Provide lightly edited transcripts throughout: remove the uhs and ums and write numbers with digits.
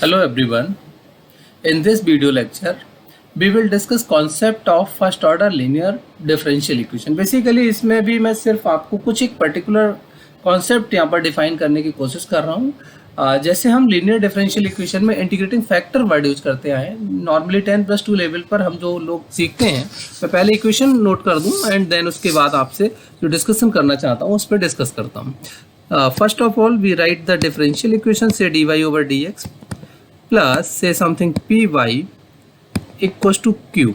Hello everyone. In this video lecture, we will discuss concept of first order linear differential equation. Basically इसमें भी मैं सिर्फ आपको कुछ एक पर्टिकुलर कॉन्सेप्ट यहाँ पर डिफाइन करने की कोशिश कर रहा हूँ। जैसे हम लीनियर डिफरेंशियल इक्वेशन में इंटीग्रेटिंग फैक्टर वर्ड यूज करते आए, नॉर्मली 10+2 लेवल पर हम जो लोग सीखते हैं, मैं पहले इक्वेशन नोट कर दूँ एंड देन उसके बाद आपसे जो डिस्कशन करना चाहता हूँ उस पर डिस्कस करता हूँ। First of all we write the differential equation से dy/dx प्लस से something py equals to q।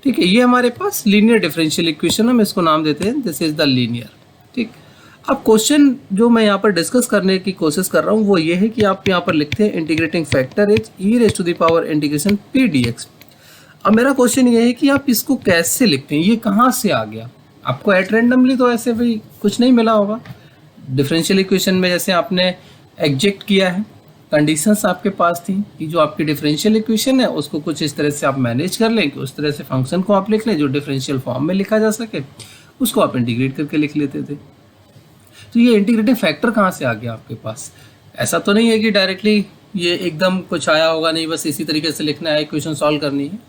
ठीक है, ये हमारे पास लीनियर डिफरेंशियल इक्वेशन, हम इसको नाम देते हैं दिस इज द लीनियर। ठीक, अब क्वेश्चन जो मैं यहाँ पर डिस्कस करने की कोशिश कर रहा हूँ वो ये है कि आप यहाँ पर लिखते हैं integrating factor is e⁻∫ p dx। अब मेरा क्वेश्चन ये है कि आप इसको कैसे लिखते हैं, ये कहाँ से आ गया? आपको एट रैंडमली तो ऐसे भी कुछ नहीं मिला होगा। डिफरेंशियल इक्वेशन में जैसे आपने एग्जेक्ट किया है, कंडीशंस आपके पास थी कि जो आपकी डिफरेंशियल इक्वेशन है उसको कुछ इस तरह से आप मैनेज कर लें कि उस तरह से फंक्शन को आप लिख लें जो डिफरेंशियल फॉर्म में लिखा जा सके, उसको आप इंटीग्रेट करके लिख लेते थे। तो ये इंटीग्रेटिंग फैक्टर कहाँ से आ गया आपके पास? ऐसा तो नहीं है कि डायरेक्टली ये एकदम कुछ आया होगा, नहीं बस इसी तरीके से लिखना है, इक्वेशन सॉल्व करनी है।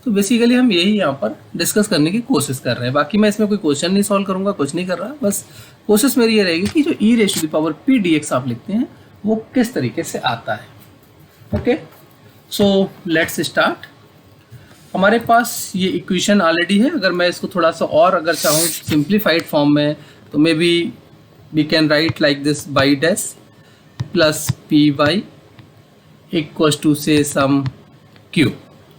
तो बेसिकली हम यही यहाँ पर डिस्कस करने की कोशिश कर रहे हैं। बाकी मैं इसमें कोई क्वेश्चन नहीं सॉल्व करूँगा, कुछ नहीं कर रहा, बस कोशिश मेरी ये रहेगी कि जो e⁻p dx आप लिखते हैं वो किस तरीके से आता है। Okay, so let's start. हमारे पास ये इक्वेशन ऑलरेडी है। अगर मैं इसको थोड़ा सा और अगर चाहूँ सिंप्लीफाइड फॉर्म में तो maybe we can write like this y dash plus py equals to से सम q।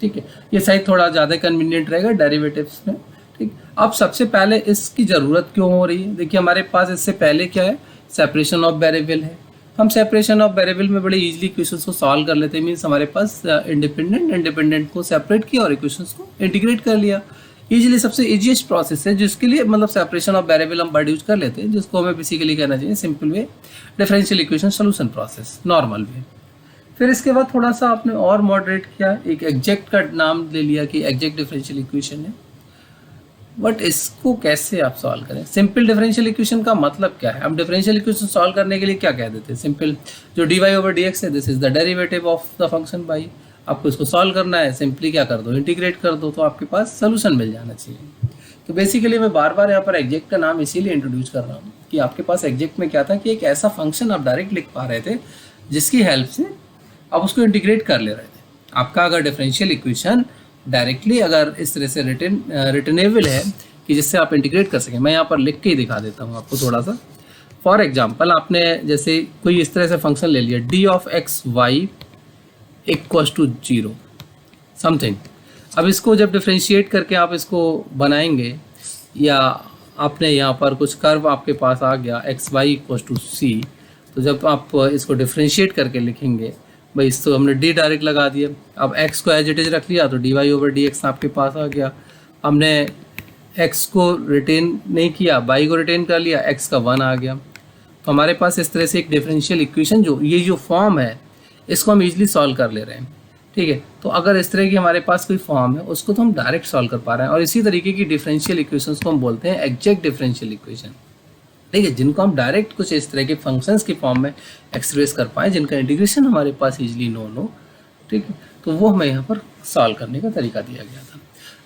ठीक है, ये शायद थोड़ा ज़्यादा कन्वीनियंट रहेगा डेरिवेटिव्स में। ठीक, अब सबसे पहले इसकी ज़रूरत क्यों हो रही है? देखिए हमारे पास इससे पहले क्या है, सेपरेशन ऑफ वेरिएबल है। हम सेपरेशन ऑफ वेरिएबल में बड़े इजीली इक्वेशंस को सॉल्व कर लेते हैं। मीन्स हमारे पास इंडिपेंडेंट को सेपरेट किया और इक्वेशंस को इंटीग्रेट कर लिया। इजीली सबसे इजीएस्ट प्रोसेस है जिसके लिए मतलब सेपरेशन ऑफ वेरिएबल हम वर्ड यूज कर लेते हैं, जिसको हमें बेसिकली कहना चाहिए simple way differential equation solution process, normal way. फिर इसके बाद थोड़ा सा आपने और मॉडरेट किया, एक एग्जैक्ट का नाम ले लिया कि एग्जैक्ट डिफरेंशियल इक्वेशन है। बट इसको कैसे आप सॉल्व करें? सिंपल डिफरेंशियल इक्वेशन का मतलब क्या है? हम डिफरेंशियल इक्वेशन सॉल्व करने के लिए क्या कह देते हैं? सिंपल जो dy/dx है this is the derivative of the function y। आपको इसको सॉल्व करना है, सिंपली क्या कर दो, इंटीग्रेट कर दो, तो आपके पास सोल्यूशन मिल जाना चाहिए। तो बेसिकली मैं बार बार यहाँ पर एग्जैक्ट का नाम इसीलिए इंट्रोड्यूस कर रहा हूँ कि आपके पास एग्जैक्ट में क्या था कि एक ऐसा फंक्शन आप डायरेक्ट लिख पा रहे थे जिसकी हेल्प से आप उसको इंटीग्रेट कर ले रहे थे। आपका अगर डिफरेंशियल इक्वेशन डायरेक्टली अगर इस तरह से रिटनेबल है कि जिससे आप इंटीग्रेट कर सकें, मैं यहाँ पर लिख के ही दिखा देता हूँ आपको थोड़ा सा। फॉर एग्जांपल आपने जैसे कोई इस तरह से फंक्शन ले लिया d of x y equals to 0 something. अब इसको जब डिफरेंशिएट करके आप इसको बनाएंगे, या आपने यहाँ पर कुछ कर्व आपके पास आ गया एक्स वाई इक्वल्स टू सी, तो जब आप इसको डिफरेंशिएट करके लिखेंगे, भाई इस तो हमने d डायरेक्ट लगा दिया, अब x को एज इट इज रख लिया तो dy/dx आपके पास आ गया। हमने x को रिटेन नहीं किया, y को रिटेन कर लिया, x का 1 आ गया। तो हमारे पास इस तरह से एक डिफरेंशियल इक्वेशन जो ये जो फॉर्म है इसको हम इजीली सॉल्व कर ले रहे हैं। ठीक है, तो अगर इस तरह की हमारे पास कोई फॉर्म है उसको तो हम डायरेक्ट सॉल्व कर पा रहे हैं। और इसी तरीके की डिफरेंशियल इक्वेशंस को हम बोलते हैं एग्जैक्ट डिफरेंशियल इक्वेशन। ठीक है, जिनको हम डायरेक्ट कुछ इस तरह के फंक्शंस की फॉर्म में एक्सप्रेस कर पाएँ, जिनका इंटीग्रेशन हमारे पास इजीली नोन हो। ठीक है, तो वो हमें यहाँ पर सॉल्व करने का तरीका दिया गया था।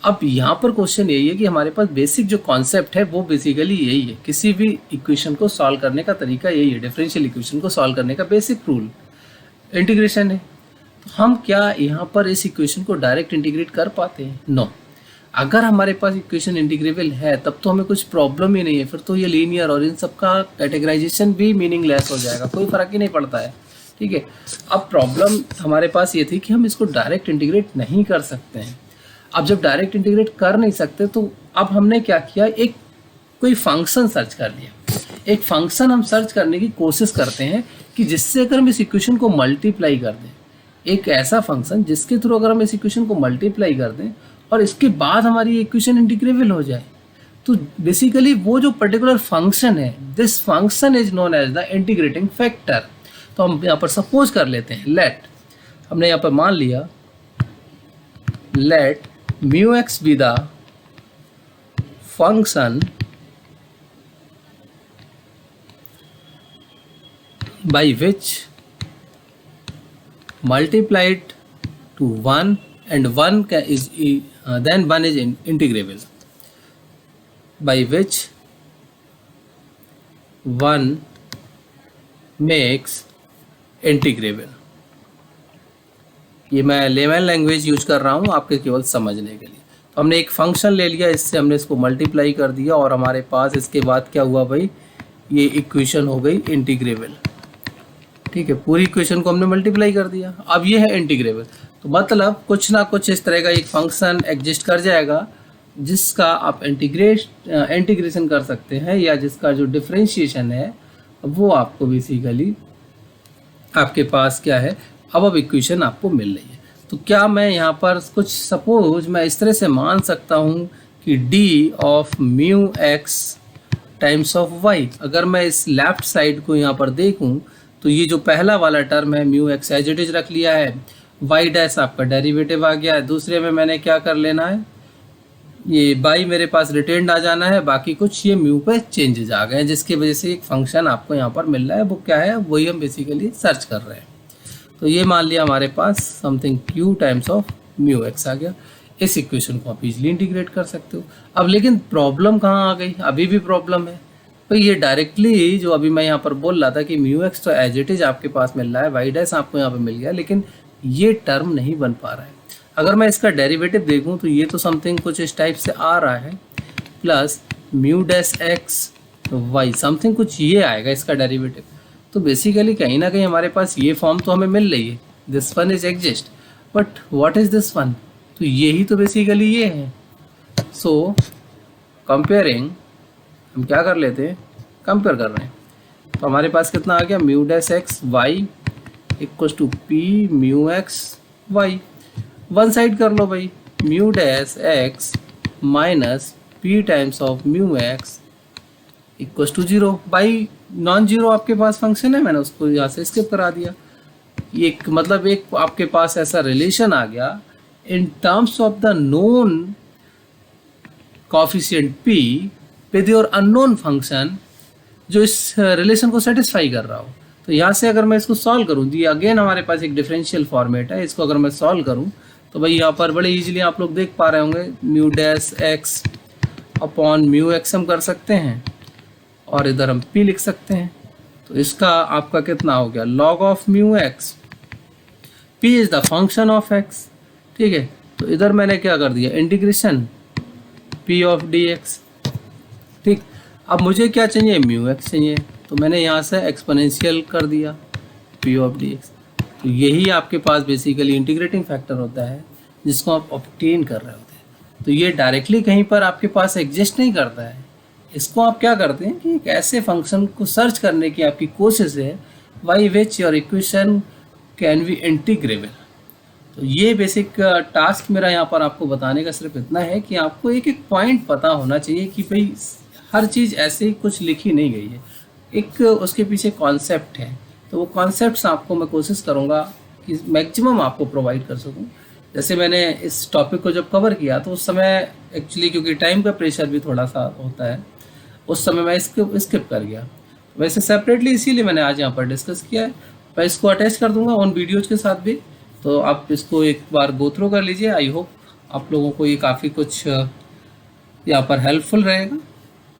अब यहाँ पर क्वेश्चन यही है कि हमारे पास बेसिक जो कॉन्सेप्ट है वो बेसिकली यही है, किसी भी इक्वेशन को सॉल्व करने का तरीका यही है। डिफरेंशियल इक्वेशन को सॉल्व करने का बेसिक रूल इंटीग्रेशन है। तो हम क्या यहाँ पर इस इक्वेशन को डायरेक्ट इंटीग्रेट कर पाते हैं? नो। अगर हमारे पास इक्वेशन इंटीग्रेबल है तब तो हमें कुछ प्रॉब्लम ही नहीं है, फिर तो ये लीनियर और इन सब का कैटेगराइजेशन भी मीनिंगलेस हो जाएगा, कोई फर्क ही नहीं पड़ता है। ठीक है, अब प्रॉब्लम हमारे पास ये थी कि हम इसको डायरेक्ट इंटीग्रेट नहीं कर सकते हैं। अब जब डायरेक्ट इंटीग्रेट कर नहीं सकते तो अब हमने क्या किया, एक कोई फंक्शन सर्च कर लिया। एक फंक्शन हम सर्च करने की कोशिश करते हैं कि जिससे अगर हम इस इक्वेशन को मल्टीप्लाई कर दें, एक ऐसा फंक्शन जिसके थ्रू अगर हम इस इक्वेशन को मल्टीप्लाई कर दें और इसके बाद हमारी इक्वेशन इंटीग्रेबल हो जाए, तो बेसिकली वो जो पर्टिकुलर फंक्शन है this function is known as the integrating factor. तो हम यहाँ पर सपोज कर लेते हैं, लेट हमने यहाँ पर मान लिया late μx be the function by which multiplied to 1 and 1 is then 1 is integrable, by which 1 makes integrable। ये मैं लेमन लैंग्वेज यूज कर रहा हूँ आपके केवल समझने के लिए। तो हमने एक फंक्शन ले लिया, इससे हमने इसको मल्टीप्लाई कर दिया और हमारे पास इसके बाद क्या हुआ भाई, ये इक्वेशन हो गई इंटीग्रेबल। ठीक है, पूरी इक्वेशन को हमने मल्टीप्लाई कर दिया, अब ये है इंटीग्रेबल। तो मतलब कुछ ना कुछ इस तरह का एक फंक्शन एग्जिस्ट कर जाएगा जिसका आप इंटीग्रेशन कर सकते हैं, या जिसका जो डिफरेंशिएशन है वो आपको बेसिकली आपके पास क्या है, अब इक्वेशन आपको मिल रही है। तो क्या मैं यहाँ पर कुछ सपोज मैं इस तरह से मान सकता हूँ कि d of mu x times of y, अगर मैं इस लेफ्ट साइड को यहाँ पर देखूँ तो ये जो पहला वाला टर्म है mu x as it is रख लिया है, वाई डैश आपका डेरिवेटिव आ गया है, दूसरे में मैंने क्या कर लेना है, ये बाई मेरे पास रिटेन्ड आ जाना है, बाकी कुछ ये म्यू पे चेंजेस आ गए हैं जिसकी वजह से एक फंक्शन आपको यहाँ पर मिल रहा है, वो क्या है वही हम बेसिकली सर्च कर रहे हैं। तो ये मान लिया हमारे पास something q times of mu x आ गया। इस इक्वेशन को आप इजीली इंटीग्रेट कर सकते हो। अब लेकिन प्रॉब्लम कहाँ आ गई, अभी भी प्रॉब्लम है। तो ये डायरेक्टली जो अभी मैं यहाँ पर बोल रहा था कि म्यू एक्स तो एज इट इज आपके पास मिल रहा है, वाई डैश आपको यहाँ पर मिल गया, लेकिन ये टर्म नहीं बन पा रहा है। अगर मैं इसका डेरिवेटिव देखूँ तो ये तो समथिंग कुछ इस टाइप से आ रहा है, plus mu dash x Y something कुछ ये आएगा इसका डेरिवेटिव। तो बेसिकली कहीं ना कहीं हमारे पास ये फॉर्म तो हमें मिल रही है, this one is exist, but what is this one, तो यही तो बेसिकली ये है। सो कंपेयरिंग, हम क्या कर लेते हैं, कंपेयर कर रहे हैं। तो हमारे पास कितना आ गया, mu dash x y equals to p mu x y. One side कर लो भाई, mu dash x minus p times of mu x equals to 0। By non zero आपके पास फंक्शन है, मैंने उसको यहाँ से स्किप करा दिया। ये मतलब एक आपके पास ऐसा रिलेशन आ गया in terms of the known coefficient p with your unknown function, जो इस रिलेशन को सेटिस्फाई कर रहा हो। तो यहाँ से अगर मैं इसको सॉल्व करूँ, ये अगेन हमारे पास एक डिफरेंशियल फॉर्मेट है, इसको अगर मैं सॉल्व करूँ तो भाई यहाँ पर बड़े इजीली आप लोग देख पा रहे होंगे, mu dash x upon mu x हम कर सकते हैं और इधर हम p लिख सकते हैं। तो इसका आपका कितना हो गया, log of mu x, p is the function of x। ठीक है, तो इधर मैंने क्या कर दिया, इंटीग्रेशन p ऑफ dx। ठीक, अब मुझे क्या चाहिए, म्यू एक्स चाहिए, तो मैंने यहाँ से एक्सपोनेंशियल कर दिया p ऑफ dx। तो यही आपके पास बेसिकली इंटीग्रेटिंग फैक्टर होता है जिसको आप ऑब्टेन कर रहे होते हैं। तो ये डायरेक्टली कहीं पर आपके पास एग्जिस्ट नहीं करता है, इसको आप क्या करते हैं कि एक ऐसे फंक्शन को सर्च करने की आपकी कोशिश है by which your equation can be integrable. तो ये बेसिक टास्क मेरा यहाँ पर आपको बताने का सिर्फ इतना है कि आपको एक एक पॉइंट पता होना चाहिए कि भाई हर चीज़ ऐसे ही कुछ लिखी नहीं गई है, एक उसके पीछे कॉन्सेप्ट है। तो वो कॉन्सेप्ट्स आपको मैं कोशिश करूँगा कि मैक्सिमम आपको प्रोवाइड कर सकूँ। जैसे मैंने इस टॉपिक को जब कवर किया तो उस समय एक्चुअली क्योंकि टाइम का प्रेशर भी थोड़ा सा होता है, उस समय मैं इसको स्किप कर गया। वैसे सेपरेटली इसीलिए मैंने आज यहाँ पर डिस्कस किया है। मैं इसको अटैच कर दूंगा उन वीडियोज़ के साथ भी, तो आप इसको एक बार गो थ्रू कर लीजिए। आई होप आप लोगों को ये काफ़ी कुछ यहाँ पर हेल्पफुल रहेगा।